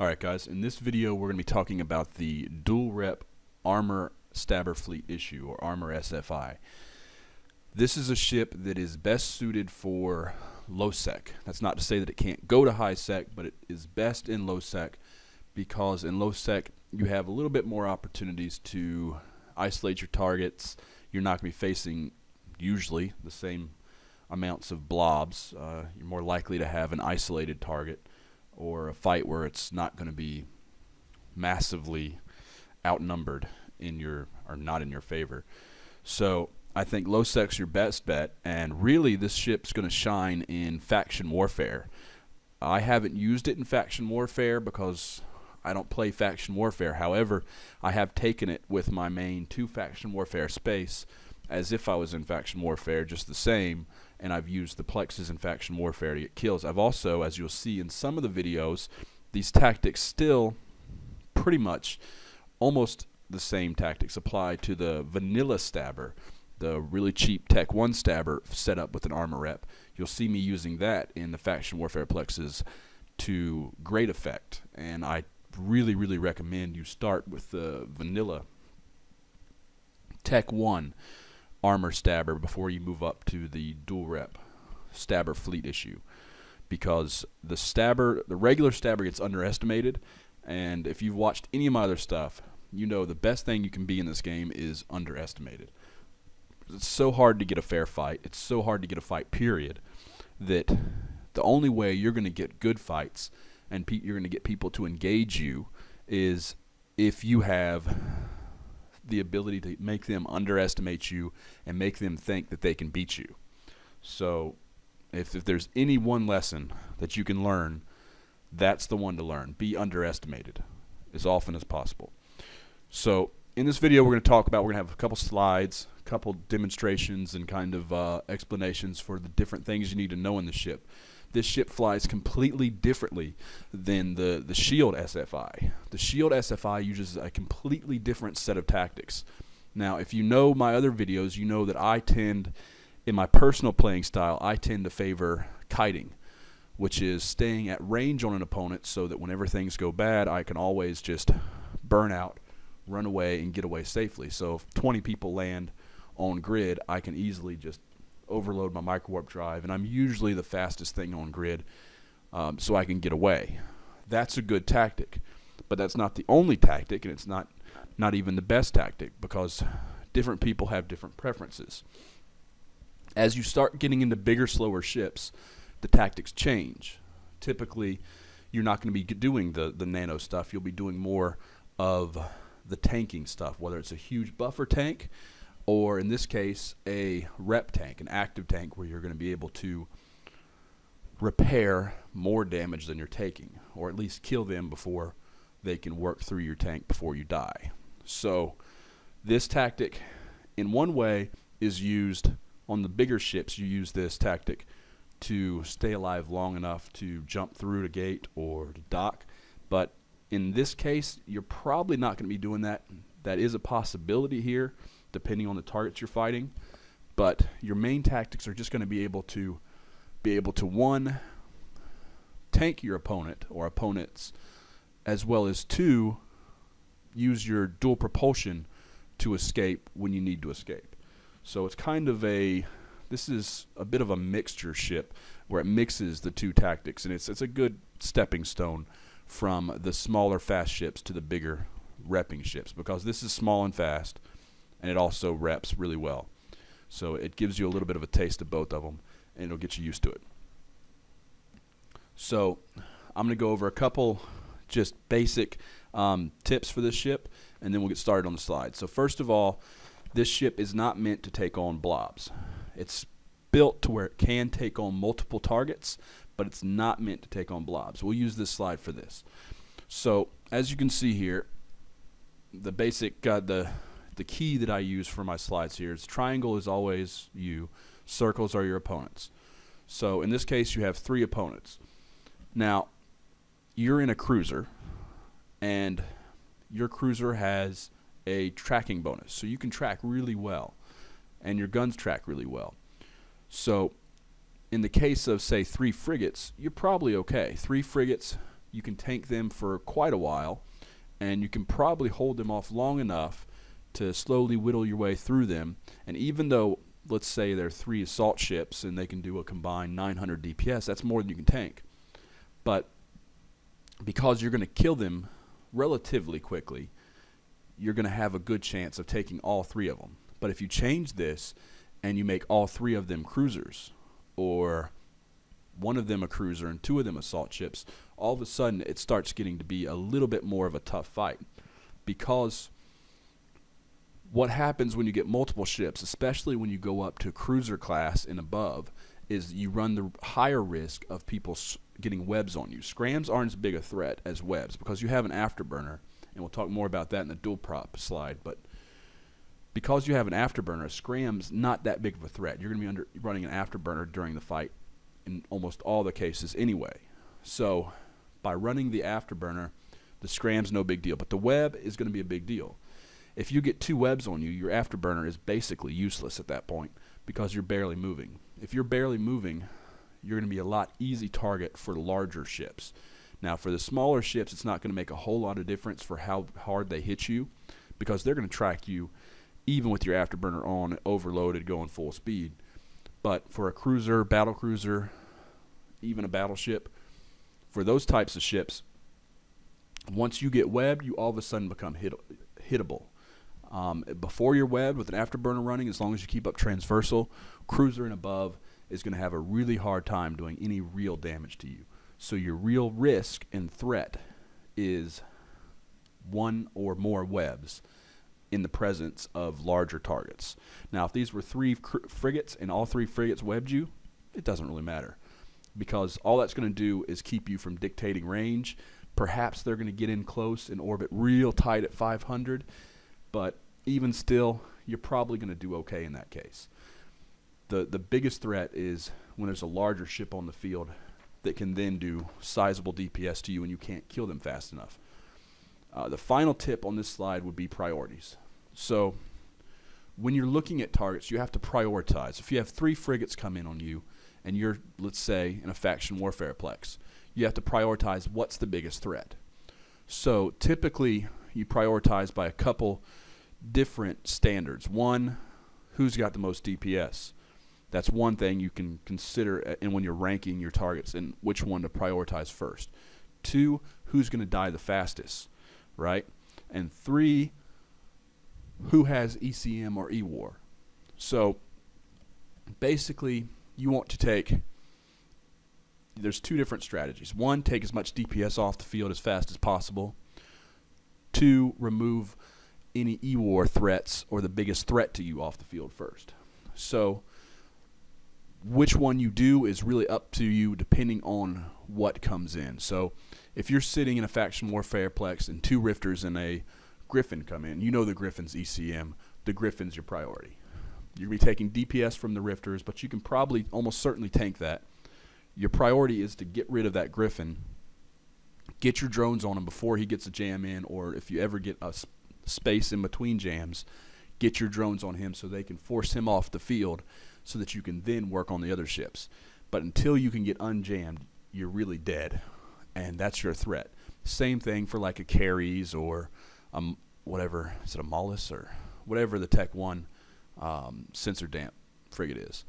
Alright guys, in this video we're going to be talking about the dual rep armor stabber fleet issue, or armor SFI. This is a ship that is best suited for low sec. That's not to say that it can't go to high sec, but it is best in low sec because in low sec you have a little bit more opportunities to isolate your targets. You're not going to be facing usually the same amounts of blobs. You're more likely to have an isolated target, or a fight where it's not going to be massively outnumbered in your, or not in your favor. So I think low sec's your best bet, and really this ship's going to shine in faction warfare. I haven't used it in faction warfare because I don't play faction warfare. However, I have taken it with my main 2 faction warfare space as if I was in faction warfare just the same, and I've used the plexes in faction warfare to get kills. I've also, as you'll see in some of the videos, these tactics still pretty much almost the same tactics apply to the vanilla stabber, the really cheap Tech 1 stabber set up with an armor rep. You'll see me using that in the faction warfare plexes to great effect, and I really recommend you start with the vanilla Tech 1 armor stabber before you move up to the dual rep stabber fleet issue, because the regular stabber gets underestimated, and if you've watched any of my other stuff, you know the best thing you can be in this game is underestimated. It's so hard to get a fair fight, it's so hard to get a fight period, that the only way you're going to get good fights and you're going to get people to engage you is if you have the ability to make them underestimate you and make them think that they can beat you. So if there's any one lesson that you can learn, that's the one to learn. Be underestimated as often as possible. So in this video we're going to have a couple slides, a couple demonstrations, and kind of explanations for the different things you need to know in the ship. This ship flies completely differently than the Shield SFI. The Shield SFI uses a completely different set of tactics. Now, if you know my other videos, you know that I tend, in my personal playing style, I tend to favor kiting, which is staying at range on an opponent so that whenever things go bad, I can always just burn out, run away, and get away safely. So if 20 people land on grid, I can easily just overload my microwarp drive, and I'm usually the fastest thing on grid, so I can get away. That's a good tactic, but that's not the only tactic, and it's not even the best tactic, because different people have different preferences. As you start getting into bigger, slower ships, the tactics change. Typically, you're not going to be doing the nano stuff. You'll be doing more of the tanking stuff, whether it's a huge buffer tank, or in this case a rep tank, an active tank, where you're going to be able to repair more damage than you're taking, or at least kill them before they can work through your tank before you die. So this tactic in one way is used on the bigger ships. You use this tactic to stay alive long enough to jump through the gate or to dock, but in this case you're probably not going to be doing that. That is a possibility here depending on the targets you're fighting, but your main tactics are just going to be able to one, tank your opponent or opponents, as well as 2, use your dual propulsion to escape when you need to escape. So it's kind of this is a bit of a mixture ship where it mixes the 2 tactics, and it's a good stepping stone from the smaller fast ships to the bigger repping ships, because this is small and fast, and it also reps really well. So it gives you a little bit of a taste of both of them, and it'll get you used to it. So I'm going to go over a couple just basic tips for this ship, and then we'll get started on the slides. So first of all, this ship is not meant to take on blobs. It's built to where it can take on multiple targets, but it's not meant to take on blobs. We'll use this slide for this. So as you can see here, the basic the key that I use for my slides here is triangle is always you, circles are your opponents. So in this case you have 3 opponents. Now you're in a cruiser, and your cruiser has a tracking bonus, so you can track really well, and your guns track really well. So in the case of, say, 3 frigates, you're probably okay. 3 frigates, you can tank them for quite a while, and you can probably hold them off long enough to slowly whittle your way through them. And even though, let's say they're 3 assault ships and they can do a combined 900 DPS, that's more than you can tank. But because you're going to kill them relatively quickly, you're going to have a good chance of taking all 3 of them. But if you change this and you make all 3 of them cruisers, or one of them a cruiser and 2 of them assault ships, all of a sudden it starts getting to be a little bit more of a tough fight. Because what happens when you get multiple ships, especially when you go up to cruiser class and above, is you run the higher risk of people getting webs on you. Scrams aren't as big a threat as webs because you have an afterburner, and we'll talk more about that in the dual prop slide. But because you have an afterburner, a scram's not that big of a threat. You're going to be running an afterburner during the fight in almost all the cases anyway. So by running the afterburner, the scram's no big deal. But the web is going to be a big deal. If you get 2 webs on you, your afterburner is basically useless at that point because you're barely moving. If you're barely moving, you're going to be a lot easy target for larger ships. Now, for the smaller ships, it's not going to make a whole lot of difference for how hard they hit you because they're going to track you even with your afterburner on, overloaded, going full speed. But for a cruiser, battle cruiser, even a battleship, for those types of ships, once you get webbed, you all of a sudden become hittable. Before you're webbed with an afterburner running, as long as you keep up transversal, cruiser and above is going to have a really hard time doing any real damage to you. So your real risk and threat is 1 or more webs in the presence of larger targets. Now, if these were 3 frigates and all 3 frigates webbed you, it doesn't really matter because all that's going to do is keep you from dictating range. Perhaps they're going to get in close and orbit real tight at 500, but even still, you're probably going to do okay in that case. The biggest threat is when there's a larger ship on the field that can then do sizable DPS to you and you can't kill them fast enough. The final tip on this slide would be priorities. So when you're looking at targets, you have to prioritize. If you have 3 frigates come in on you and you're, let's say, in a faction warfare plex, you have to prioritize what's the biggest threat. So typically you prioritize by a couple different standards. 1, who's got the most DPS? That's one thing you can consider and when you're ranking your targets and which one to prioritize first. 2, who's going to die the fastest, right? And 3, who has ECM or EWAR? So basically you want to take, there's 2 different strategies. 1, take as much DPS off the field as fast as possible. 2, remove any EWAR threats or the biggest threat to you off the field first. So which one you do is really up to you depending on what comes in. So if you're sitting in a faction warfare plex and 2 rifters and a Griffin come in, you know the Griffin's ECM. The Griffin's your priority. You're going to be taking DPS from the rifters, but you can probably almost certainly tank that. Your priority is to get rid of that Griffin, get your drones on him before he gets a jam in, or if you ever get a space in between jams, get your drones on him so they can force him off the field so that you can then work on the other ships. But until you can get unjammed, you're really dead, and that's your threat. Same thing for like a Carries or whatever, is it a Mollis or whatever the Tech 1 sensor damp frigate is.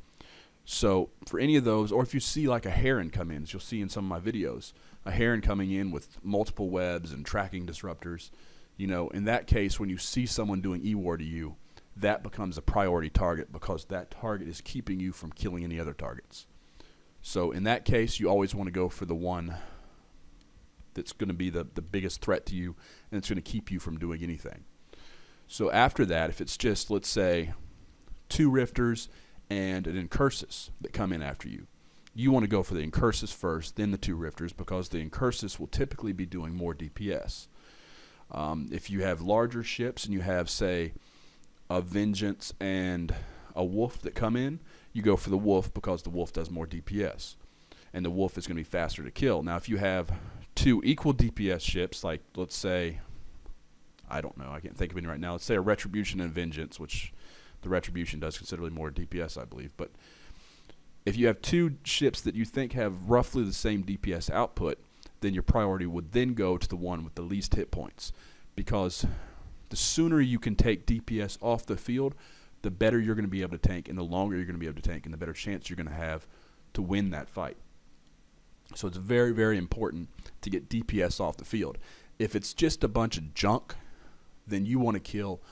So for any of those, or if you see like a Heron come in, as you'll see in some of my videos, a Heron coming in with multiple webs and tracking disruptors, you know, in that case, when you see someone doing EWAR to you, that becomes a priority target because that target is keeping you from killing any other targets. So in that case, you always want to go for the one that's going to be the biggest threat to you and it's going to keep you from doing anything. So after that, if it's just, let's say, 2 rifters and an Incursus that come in after you, you want to go for the Incursus first, then the 2 rifters, because the Incursus will typically be doing more DPS. If you have larger ships and you have, say, a Vengeance and a Wolf that come in, you go for the Wolf because the Wolf does more DPS. And the Wolf is going to be faster to kill. Now, if you have 2 equal DPS ships, like, let's say, I don't know, I can't think of any right now. Let's say a Retribution and Vengeance, which the Retribution does considerably more DPS, I believe. But if you have 2 ships that you think have roughly the same DPS output, then your priority would then go to the one with the least hit points, because the sooner you can take DPS off the field, the better you're going to be able to tank, and the longer you're going to be able to tank, and the better chance you're going to have to win that fight. So it's very, very important to get DPS off the field. If it's just a bunch of junk, then you want to kill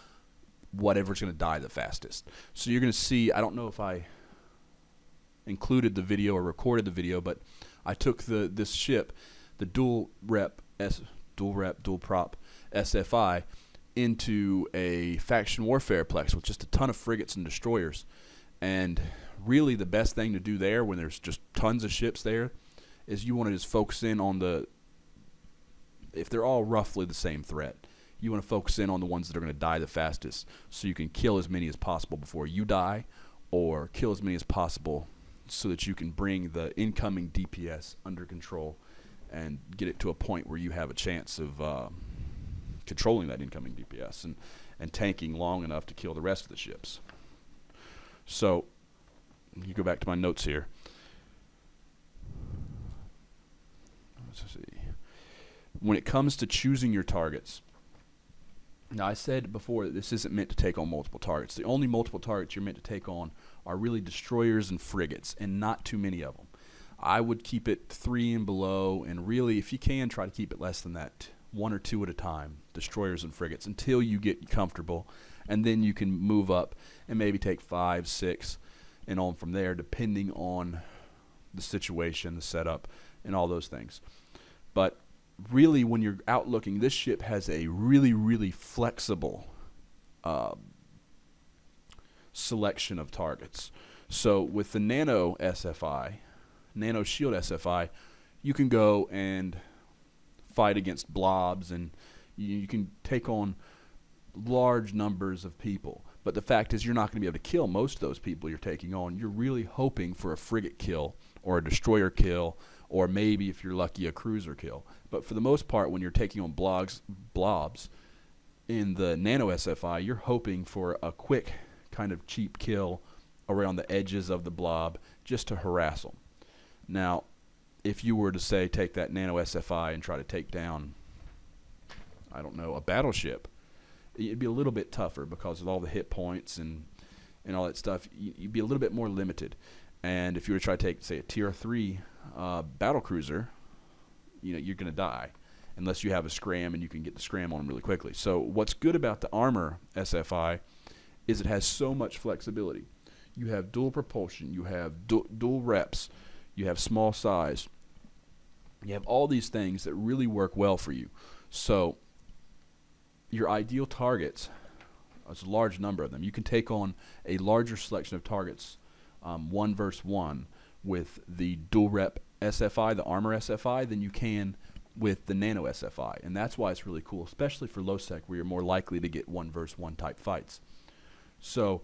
whatever's going to die the fastest. So you're going to see, I don't know if I included the video or recorded the video, but I took this ship, the dual prop SFI, into a faction warfare plex with just a ton of frigates and destroyers. And really the best thing to do there, when there's just tons of ships there, is you want to just focus in on if they're all roughly the same threat, you want to focus in on the ones that are going to die the fastest, so you can kill as many as possible before you die, or kill as many as possible so that you can bring the incoming DPS under control and get it to a point where you have a chance of controlling that incoming DPS and tanking long enough to kill the rest of the ships. So you go back to my notes here. Let's see. When it comes to choosing your targets, now I said before that this isn't meant to take on multiple targets. The only multiple targets you're meant to take on are really destroyers and frigates, and not too many of them. I would keep it 3 and below, and really, if you can, try to keep it less than that, 1 or 2 at a time, destroyers and frigates, until you get comfortable, and then you can move up and maybe take 5, 6, and on from there, depending on the situation, the setup, and all those things. But really, when you're out looking, this ship has a really, really flexible selection of targets. So with the Nano SFI, Nano Shield SFI, you can go and fight against blobs, and you can take on large numbers of people. But the fact is, you're not going to be able to kill most of those people you're taking on. You're really hoping for a frigate kill or a destroyer kill, or maybe, if you're lucky, a cruiser kill. But for the most part, when you're taking on blobs in the Nano SFI, you're hoping for a quick kind of cheap kill around the edges of the blob just to harass them. Now, if you were to, say, take that Nano SFI and try to take down, I don't know, a battleship, it'd be a little bit tougher because of all the hit points and all that stuff. You'd be a little bit more limited. And if you were to try to take, say, a Tier 3 battle cruiser, you're going to die unless you have a scram and you can get the scram on them really quickly. So what's good about the armor SFI is it has so much flexibility. You have dual propulsion, you have dual reps, you have small size, you have all these things that really work well for you. So your ideal targets, there's a large number of them. You can take on a larger selection of targets, 1 versus 1, with the dual rep SFI, the armor SFI, than you can with the Nano SFI. And that's why it's really cool, especially for low sec, where you're more likely to get 1 versus 1 type fights. So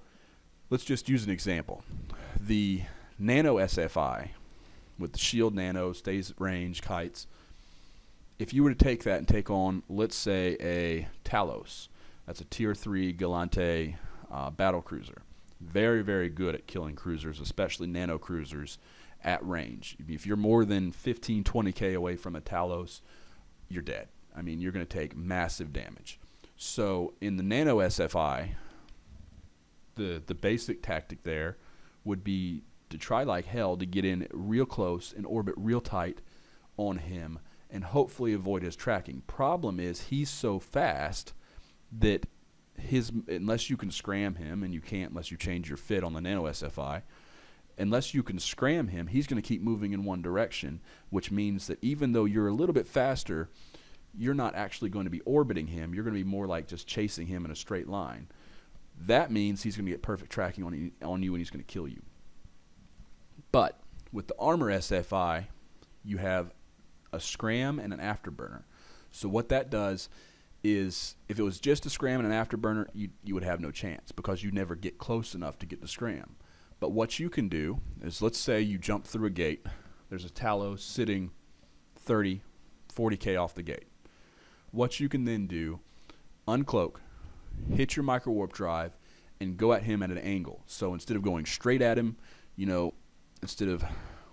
let's just use an example. The Nano SFI with the shield nano, stays at range, kites. If you were to take that and take on, let's say, a Talos, that's a Tier 3 Galante battle cruiser. Very, very good at killing cruisers, especially nano cruisers at range. If you're more than 15, 20K away from a Talos, you're dead. I mean, you're going to take massive damage. So in the Nano SFI, the basic tactic there would be to try like hell to get in real close and orbit real tight on him and hopefully avoid his tracking. Problem is, he's so fast that unless you can scram him, and you can't unless you change your fit on the Nano SFI, unless you can scram him, he's going to keep moving in one direction, which means that even though you're a little bit faster, you're not actually going to be orbiting him. You're going to be more like just chasing him in a straight line. That means he's going to get perfect tracking on you, and he's going to kill you. But with the armor SFI, you have a scram and an afterburner. So what that does is, if it was just a scram and an afterburner, you would have no chance because you never get close enough to get the scram. But what you can do is, let's say you jump through a gate. There's a Talos sitting 30, 40K off the gate. What you can then do, uncloak, hit your micro warp drive, and go at him at an angle. So instead of going straight at him, instead of,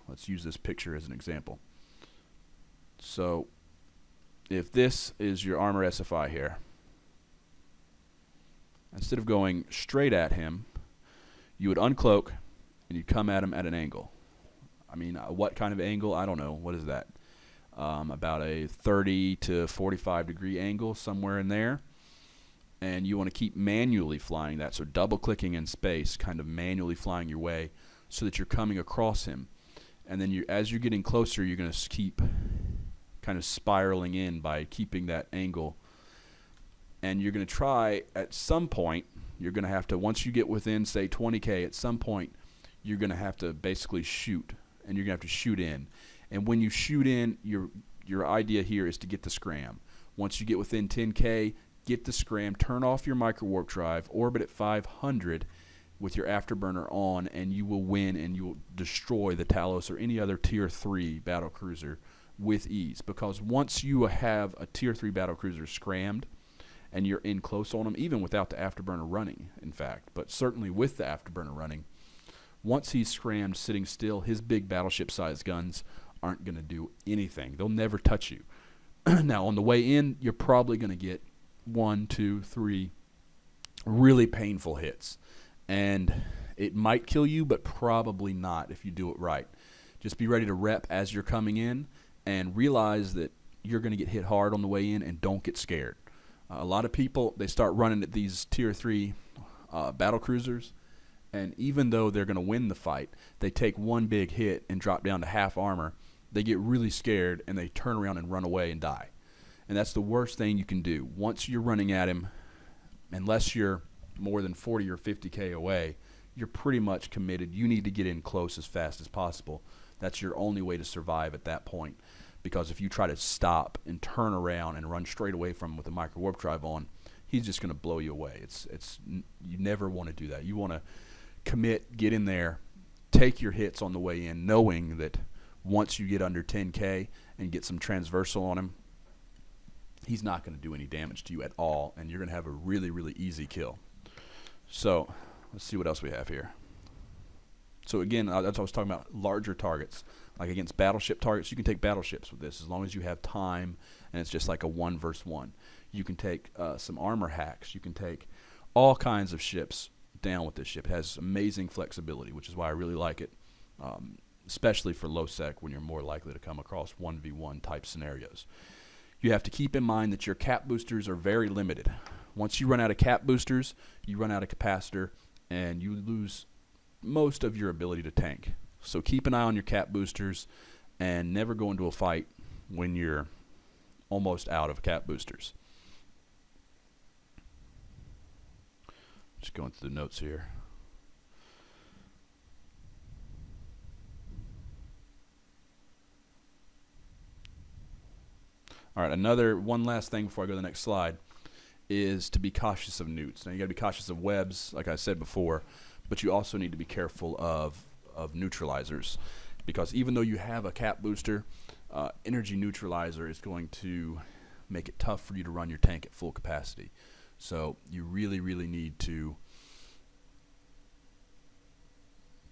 let's use this picture as an example. So if this is your armor SFI here, instead of going straight at him, you would uncloak and you'd come at him at an angle. I mean, what kind of angle? I don't know. What is that? About a 30 to 45 degree angle, somewhere in there. And you want to keep manually flying that, so double clicking in space, kind of manually flying your way so that you're coming across him. And then as you're getting closer, you're going to keep kind of spiraling in by keeping that angle. And you're going to try at some point, you're going to have to, once you get within, say, 20K, at some point, you're going to have to basically shoot. And you're going to have to shoot in. And when you shoot in, your idea here is to get the scram. Once you get within 10K, get the scram, turn off your micro warp drive, orbit at 500 with your afterburner on, and you will win and you will destroy the Talos or any other Tier 3 battle cruiser with ease. Because once you have a Tier 3 battle cruiser scrammed and you're in close on them, even without the afterburner running, in fact, but certainly with the afterburner running, once he's scrammed sitting still, his big battleship-sized guns aren't going to do anything. They'll never touch you. Now, on the way in, you're probably going to get 1, 2, 3 really painful hits. And it might kill you, but probably not if you do it right. Just be ready to rep as you're coming in and realize that you're going to get hit hard on the way in, and don't get scared. A lot of people, they start running at these Tier 3 battle cruisers, and even though they're going to win the fight, they take one big hit and drop down to half armor. They get really scared, and they turn around and run away and die. And that's the worst thing you can do. Once you're running at him, unless you're more than 40 or 50K away, you're pretty much committed. You need to get in close as fast as possible. That's your only way to survive at that point. Because if you try to stop and turn around and run straight away from him with a micro warp drive on, he's just going to blow you away. You never want to do that. You want to commit, get in there, take your hits on the way in, knowing that once you get under 10K and get some transversal on him, he's not going to do any damage to you at all, and you're going to have a really, really easy kill. So let's see what else we have here. So again, that's what I was talking about, larger targets. Like against battleship targets, you can take battleships with this as long as you have time, and it's just like a 1 versus 1. You can take some armor hacks. You can take all kinds of ships down with this ship. It has amazing flexibility, which is why I really like it, especially for low sec when you're more likely to come across 1v1 type scenarios. You have to keep in mind that your cap boosters are very limited. Once you run out of cap boosters, you run out of capacitor, and you lose most of your ability to tank. So keep an eye on your cap boosters, and never go into a fight when you're almost out of cap boosters. Just going through the notes here. All right, one last thing before I go to the next slide is to be cautious of newts. Now, you got to be cautious of webs, like I said before, but you also need to be careful of neutralizers, because even though you have a cap booster, energy neutralizer is going to make it tough for you to run your tank at full capacity. So you really, really need to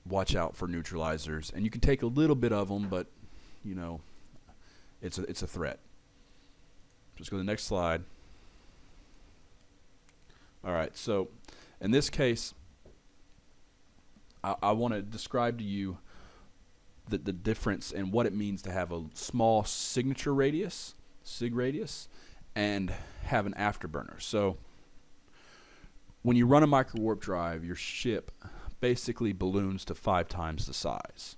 watch out for neutralizers. And you can take a little bit of them, but you know, it's a threat. Let's go to the next slide. All right, so in this case, I want to describe to you the difference in what it means to have a small signature radius, sig radius, and have an afterburner. So when you run a micro warp drive, your ship basically balloons to 5 times the size.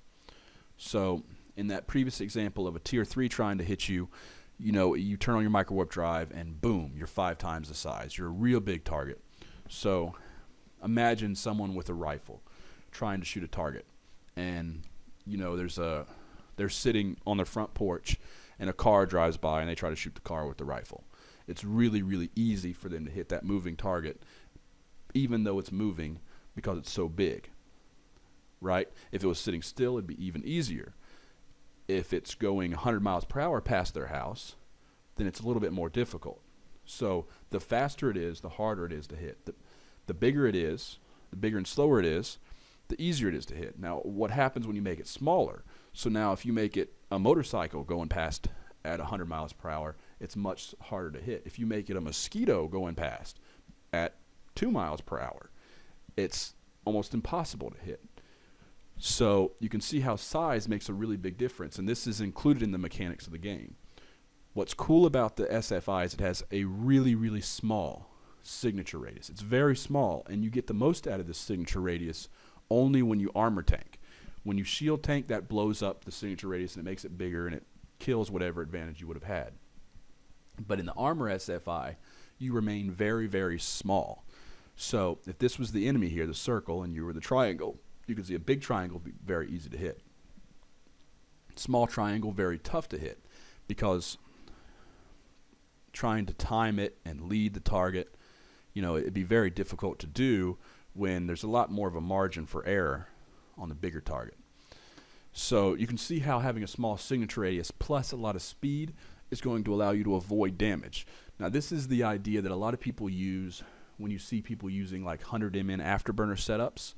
So in that previous example of a Tier 3 trying to hit you, you know, you turn on your micro warp drive and boom, you're 5 times the size. You're a real big target. So imagine someone with a rifle trying to shoot a target, and you know, they're sitting on their front porch and a car drives by and they try to shoot the car with the rifle. It's really, really easy for them to hit that moving target, even though it's moving, because it's so big, right? If it was sitting still, it'd be even easier. If it's going 100 miles per hour past their house, then it's a little bit more difficult. So the faster it is, the harder it is to hit. The bigger it is, the bigger and slower it is, the easier it is to hit. Now, what happens when you make it smaller? So now if you make it a motorcycle going past at 100 miles per hour, it's much harder to hit. If you make it a mosquito going past at 2 miles per hour, it's almost impossible to hit. So you can see how size makes a really big difference, and this is included in the mechanics of the game. What's cool about the SFI is it has a really, really small signature radius. It's very small, and you get the most out of this signature radius only when you armor tank. When you shield tank, that blows up the signature radius and it makes it bigger, and it kills whatever advantage you would have had. But in the armor SFI, you remain very, very small. So if this was the enemy here, the circle, and you were the triangle, you could see a big triangle be very easy to hit. Small triangle, very tough to hit, because trying to time it and lead the target, it'd be very difficult to do when there's a lot more of a margin for error on the bigger target. So you can see how having a small signature radius plus a lot of speed is going to allow you to avoid damage. Now this is the idea that a lot of people use when you see people using like 100 mn afterburner setups.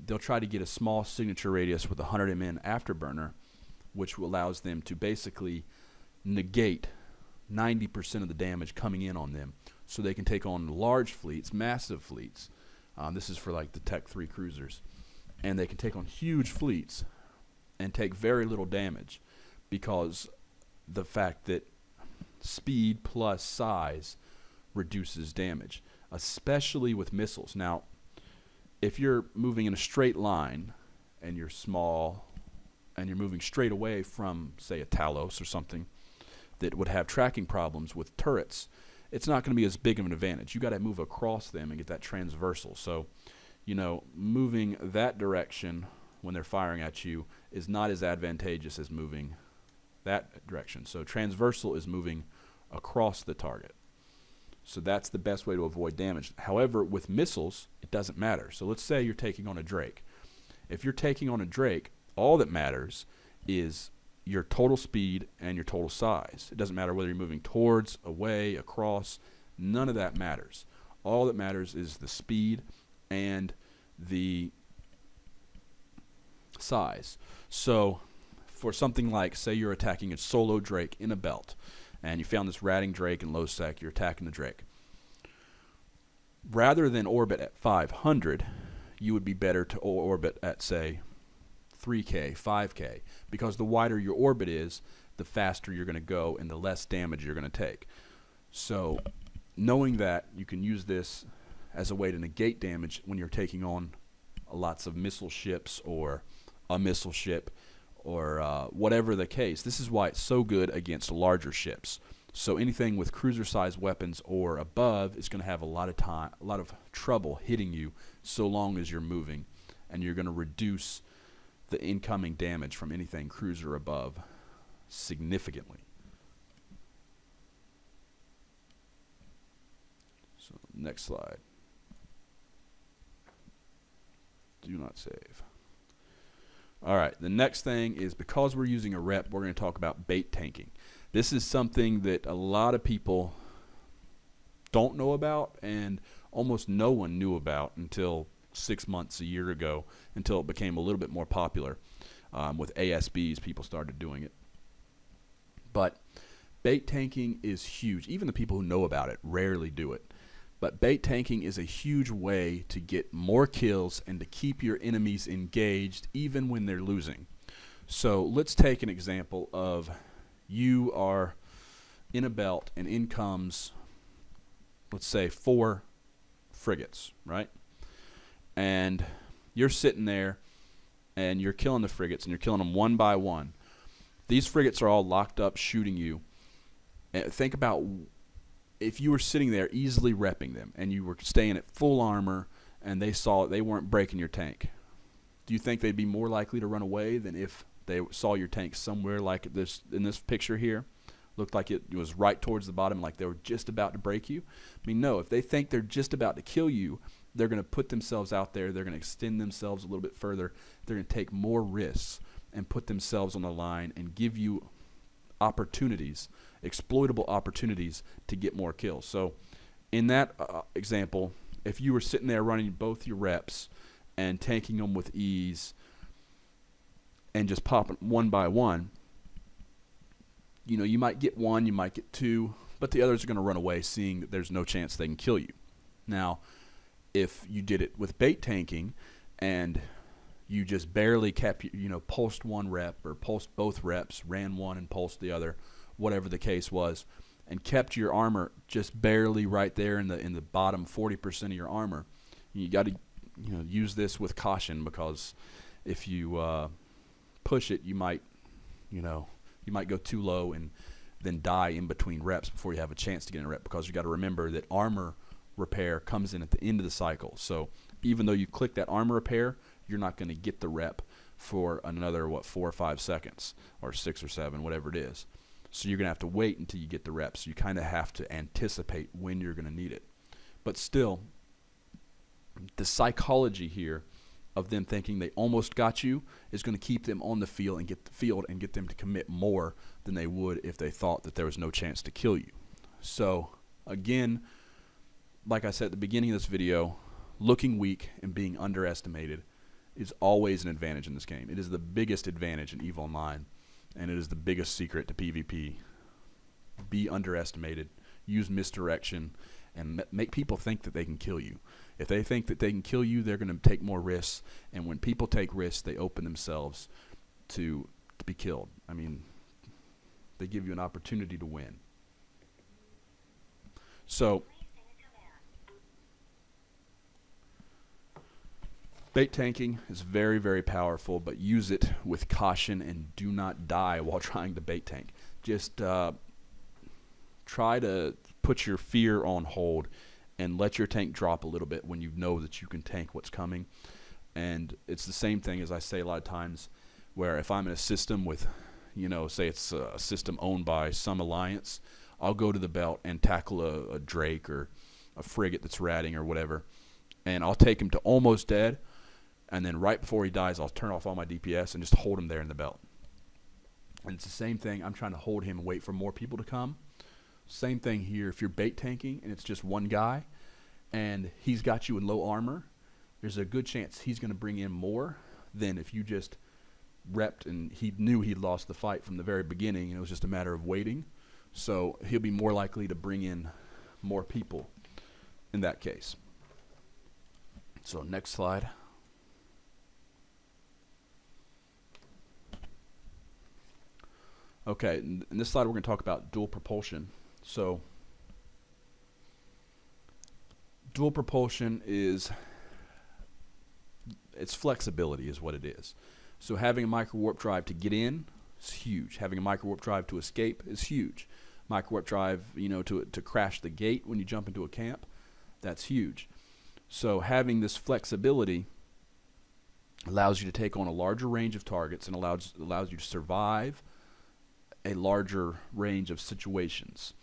They'll try to get a small signature radius with a 100 mn afterburner, which allows them to basically negate 90% of the damage coming in on them, so they can take on large fleets, massive fleets. This is for like the Tech 3 cruisers, and they can take on huge fleets and take very little damage, because the fact that speed plus size reduces damage, especially with missiles. Now, if you're moving in a straight line and you're small and you're moving straight away from, say, a Talos or something that would have tracking problems with turrets, it's not going to be as big of an advantage. You got to move across them and get that transversal. So, moving that direction when they're firing at you is not as advantageous as moving that direction. So transversal is moving across the target. So that's the best way to avoid damage. However, with missiles, it doesn't matter. So let's say you're taking on a Drake. If you're taking on a Drake, all that matters is your total speed and your total size. It doesn't matter whether you're moving towards, away, across. None of that matters. All that matters is the speed and the size. So for something like, say you're attacking a solo Drake in a belt, and you found this ratting Drake in low sec, you're attacking the Drake. Rather than orbit at 500, you would be better to orbit at, say, 3K, 5K, because the wider your orbit is, the faster you're going to go and the less damage you're going to take. So knowing that, you can use this as a way to negate damage when you're taking on lots of missile ships or a missile ship or whatever the case. This is why it's so good against larger ships. So anything with cruiser-sized weapons or above is going to have a lot of trouble hitting you so long as you're moving, and you're going to reduce the incoming damage from anything cruiser above significantly. So next slide. Do not save. All right, the next thing is, because we're using a rep, we're going to talk about bait tanking. This is something that a lot of people don't know about, and almost no one knew about until 6 months, a year ago, until it became a little bit more popular. With ASBs, people started doing it. But bait tanking is huge. Even the people who know about it rarely do it. But bait tanking is a huge way to get more kills and to keep your enemies engaged even when they're losing. So let's take an example of, you are in a belt and in comes, let's say, 4 frigates, right? And you're sitting there and you're killing the frigates, and you're killing them one by one. These frigates are all locked up shooting you. And think about if you were sitting there easily repping them and you were staying at full armor and they saw it, they weren't breaking your tank. Do you think they'd be more likely to run away than if they saw your tank somewhere like this in this picture here? Looked like it was right towards the bottom, like they were just about to break you? I mean, no, if they think they're just about to kill you, they're going to put themselves out there, they're going to extend themselves a little bit further, they're going to take more risks and put themselves on the line and give you opportunities, exploitable opportunities to get more kills. So in that example, if you were sitting there running both your reps and tanking them with ease and just popping one by one, You might get one, you might get two, but the others are going to run away, seeing that there's no chance they can kill you. Now, if you did it with bait tanking and you just barely kept, pulsed one rep or pulsed both reps, ran one and pulsed the other, whatever the case was, and kept your armor just barely right there in the bottom 40% of your armor, you got to use this with caution, because if you push it, you might go too low and then die in between reps before you have a chance to get in a rep, because you got to remember that armor repair comes in at the end of the cycle. So even though you click that armor repair, you're not going to get the rep for another 4 or 5 seconds or 6 or 7, whatever it is. So you're going to have to wait until you get the reps. You kind of have to anticipate when you're going to need it. But still, the psychology here of them thinking they almost got you is going to keep them on the field and get them to commit more than they would if they thought that there was no chance to kill you. So again, like I said at the beginning of this video, looking weak and being underestimated is always an advantage in this game. It is the biggest advantage in EVE Online, and it is the biggest secret to PvP. Be underestimated, use misdirection, and make people think that they can kill you. If they think that they can kill you, they're going to take more risks, and when people take risks, they open themselves to be killed. I mean, they give you an opportunity to win. So bait tanking is very, very powerful, but use it with caution and do not die while trying to bait tank. Just try to put your fear on hold and let your tank drop a little bit when you know that you can tank what's coming. And it's the same thing as I say a lot of times, where if I'm in a system with, say it's a system owned by some alliance, I'll go to the belt and tackle a Drake or a frigate that's ratting or whatever, and I'll take him to almost dead. And then right before he dies, I'll turn off all my DPS and just hold him there in the belt. And it's the same thing. I'm trying to hold him and wait for more people to come. Same thing here. If you're bait tanking and it's just one guy and he's got you in low armor, there's a good chance he's going to bring in more than if you just repped and he knew he'd lost the fight from the very beginning and it was just a matter of waiting. So he'll be more likely to bring in more people in that case. So next slide. Okay, in this slide we're going to talk about dual propulsion. So dual propulsion it's flexibility is what it is. So having a micro warp drive to get in is huge. Having a micro warp drive to escape is huge. Micro warp drive, to crash the gate when you jump into a camp, that's huge. So having this flexibility allows you to take on a larger range of targets and allows you to survive a larger range of situations.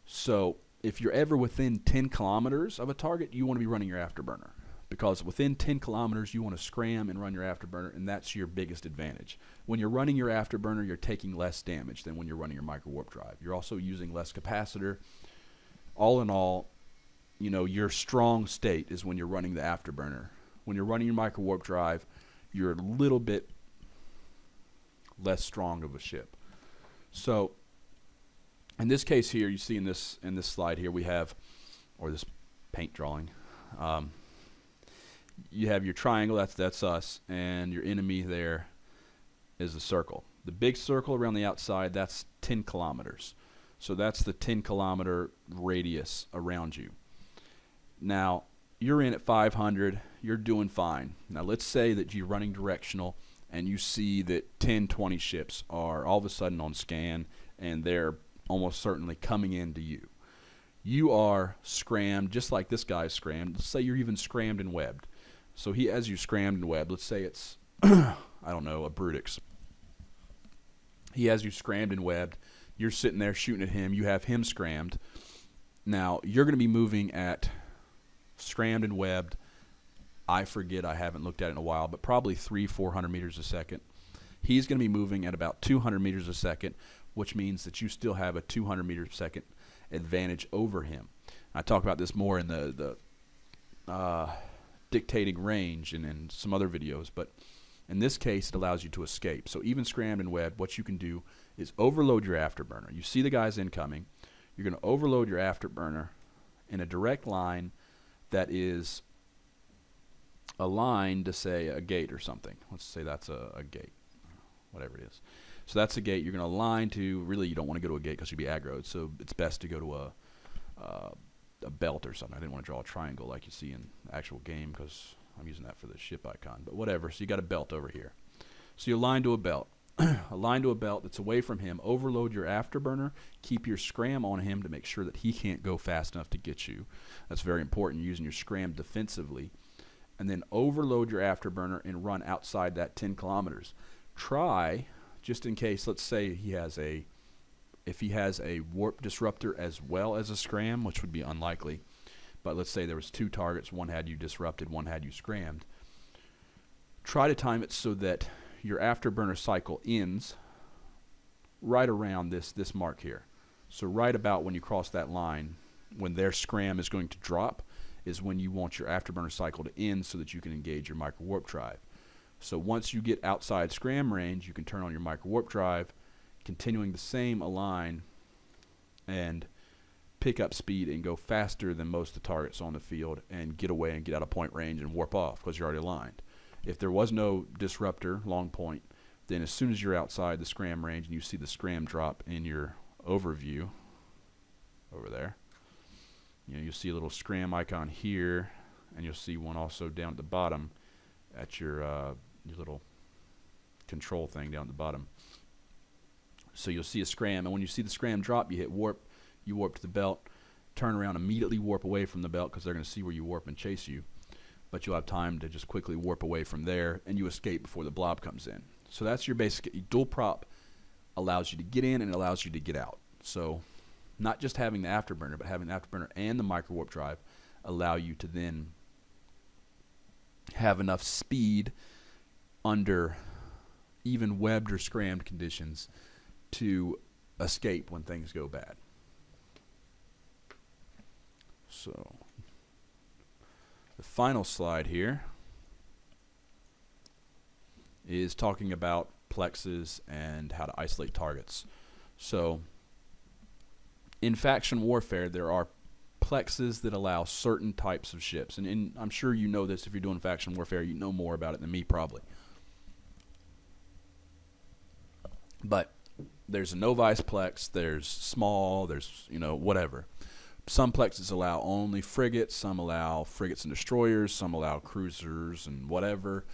So if you're ever within 10 kilometers of a target, you want to be running your afterburner, because within 10 kilometers you want to scram and run your afterburner, and that's your biggest advantage. When you're running your afterburner, you're taking less damage than when you're running your micro warp drive. You're also using less capacitor. All in all, your strong state is when you're running the afterburner. When you're running your micro warp drive, you're a little bit less strong of a ship. So in this case here, you see in this slide here, we have, or this paint drawing, you have your triangle, that's us, and your enemy there is a circle. The big circle around the outside, that's 10 kilometers. So that's the 10 kilometer radius around you. Now, you're in at 500, you're doing fine. Now let's say that you're running directional and you see that 10, 20 ships are all of a sudden on scan and they're almost certainly coming into you. You are scrammed just like this guy's scrammed. Let's say you're even scrammed and webbed. So he has you scrammed and webbed. Let's say it's, I don't know, a Brutix. He has you scrammed and webbed. You're sitting there shooting at him. You have him scrammed. Now, you're going to be moving at scrammed and webbed. I forget, I haven't looked at it in a while, but probably 300-400 meters a second. He's going to be moving at about 200 meters a second, which means that you still have a 200 meters a second advantage over him. I talk about this more in the dictating range and in some other videos, but in this case, it allows you to escape. So even scrammed and webbed, what you can do is overload your afterburner. You see the guys incoming. You're going to overload your afterburner in a direct line that is aligned to, say, a gate or something. Let's say that's a gate, whatever it is. So that's a gate. You're going to align to, really you don't want to go to a gate because you'd be aggroed, so it's best to go to a belt or something. I didn't want to draw a triangle like you see in the actual game because I'm using that for the ship icon, but whatever. So you got a belt over here. So you align to a belt. Align to a belt that's away from him. Overload your afterburner. Keep your scram on him to make sure that he can't go fast enough to get you. That's very important, using your scram defensively. And then overload your afterburner and run outside that 10 kilometers. Try, just in case, let's say if he has a warp disruptor as well as a scram, which would be unlikely, but let's say there was 2 targets, one had you disrupted, one had you scrammed. Try to time it so that your afterburner cycle ends right around this mark here. So right about when you cross that line, when their scram is going to drop, is when you want your afterburner cycle to end so that you can engage your micro warp drive. So once you get outside scram range, you can turn on your micro warp drive, continuing the same align and pick up speed and go faster than most of the targets on the field and get away and get out of point range and warp off because you're already aligned. If there was no disruptor, long point, then as soon as you're outside the scram range and you see the scram drop in your overview over there, you'll see a little scram icon here, and you'll see one also down at the bottom at your little control thing down at the bottom. So you'll see a scram, and when you see the scram drop, you hit warp, you warp to the belt, turn around, immediately warp away from the belt because they're going to see where you warp and chase you. But you'll have time to just quickly warp away from there, and you escape before the blob comes in. So that's your basic. Dual prop allows you to get in and it allows you to get out. So not just having the afterburner, but having the afterburner and the micro warp drive allow you to then have enough speed under even webbed or scrammed conditions to escape when things go bad. So the final slide here is talking about plexes and how to isolate targets. So in faction warfare, there are plexes that allow certain types of ships. And I'm sure you know this if you're doing faction warfare. You know more about it than me probably. But there's a novice plex, there's small, there's, whatever. Some plexes allow only frigates, some allow frigates and destroyers, some allow cruisers and whatever.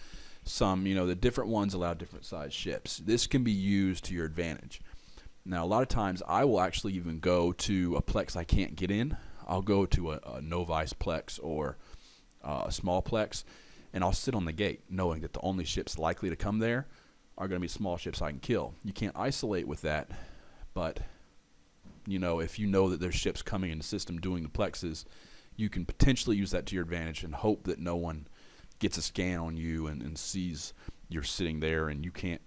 Some, the different ones allow different size ships. This can be used to your advantage. Now, a lot of times I will actually even go to a plex I can't get in. I'll go to a novice plex or a small plex, and I'll sit on the gate knowing that the only ships likely to come there are going to be small ships I can kill. You can't isolate with that, but if you know that there's ships coming in the system doing the plexes, you can potentially use that to your advantage and hope that no one gets a scan on you and sees you're sitting there and you can't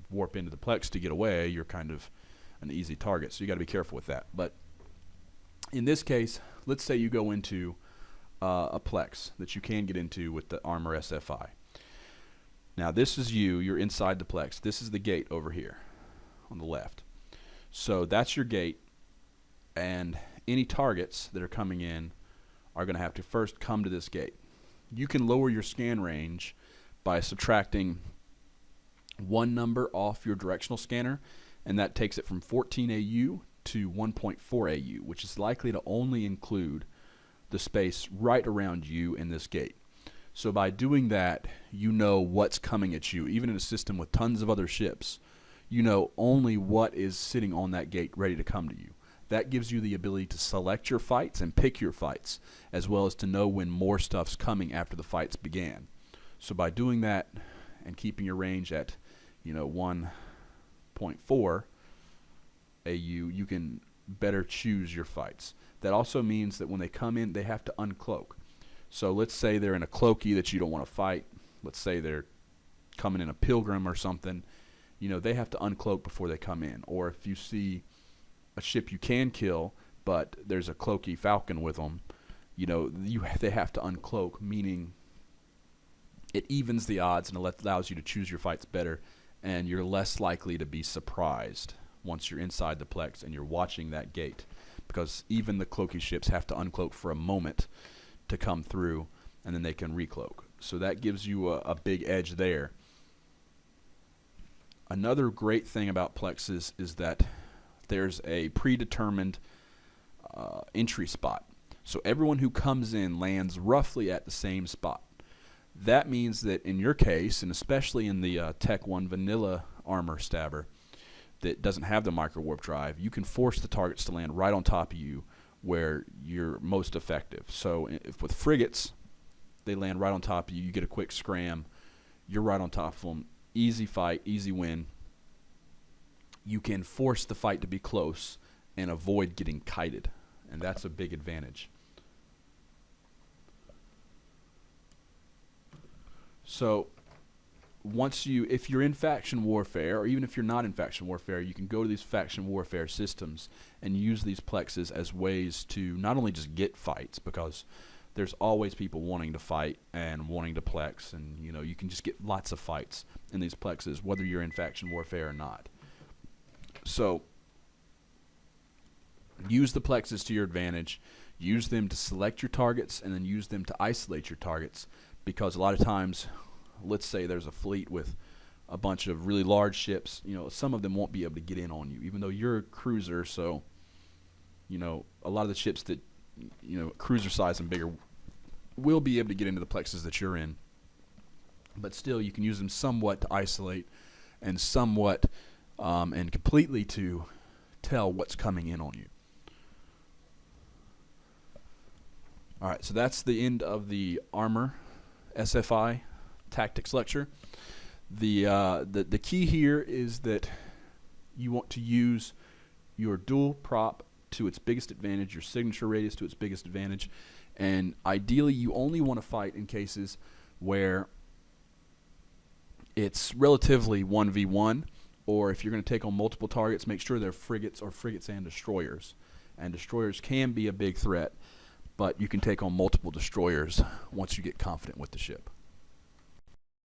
warp into the plex to get away. You're kind of an easy target, so you got to be careful with that. But in this case, let's say you go into a plex that you can get into with the armor SFI. Now this is you're inside the plex. This is the gate over here on the left. So that's your gate, and any targets that are coming in are going to have to first come to this gate. You can lower your scan range by subtracting one number off your directional scanner, and that takes it from 14 AU to 1.4 AU, which is likely to only include the space right around you in this gate. So by doing that, you know what's coming at you. Even in a system with tons of other ships, you know only what is sitting on that gate ready to come to you. That gives you the ability to select your fights and pick your fights, as well as to know when more stuff's coming after the fights began. So by doing that and keeping your range at 1.4 AU, you can better choose your fights. That also means that when they come in, they have to uncloak. So let's say they're in a cloaky that you don't want to fight. Let's say they're coming in a pilgrim or something. They have to uncloak before they come in. Or if you see a ship you can kill, but there's a cloaky falcon with them, they have to uncloak, meaning it evens the odds and allows you to choose your fights better, and you're less likely to be surprised once you're inside the Plex and you're watching that gate, because even the cloaky ships have to uncloak for a moment to come through, and then they can recloak. So that gives you a big edge there. Another great thing about Plexes is that there's a predetermined entry spot. So everyone who comes in lands roughly at the same spot. That means that in your case, and especially in the Tech 1 vanilla armor stabber that doesn't have the micro warp drive, you can force the targets to land right on top of you where you're most effective. So if with frigates, they land right on top of you, you get a quick scram, you're right on top of them, easy fight, easy win. You can force the fight to be close and avoid getting kited, and that's a big advantage. So if you're in faction warfare, or even if you're not in faction warfare, you can go to these faction warfare systems and use these Plexes as ways to not only just get fights, because there's always people wanting to fight and wanting to Plex, and you can just get lots of fights in these Plexes, whether you're in faction warfare or not. So use the Plexes to your advantage. Use them to select your targets, and then use them to isolate your targets, because a lot of times, let's say there's a fleet with a bunch of really large ships, some of them won't be able to get in on you, even though you're a cruiser. So a lot of the ships that cruiser size and bigger will be able to get into the Plexes that you're in, but still you can use them somewhat to isolate and somewhat and completely to tell what's coming in on you. Alright, so that's the end of the armor SFI tactics lecture. The key here is that you want to use your dual prop to its biggest advantage, your signature radius to its biggest advantage, and ideally you only want to fight in cases where it's relatively 1v1, or if you're going to take on multiple targets, make sure they're frigates or frigates and destroyers. And destroyers can be a big threat, but you can take on multiple destroyers once you get confident with the ship.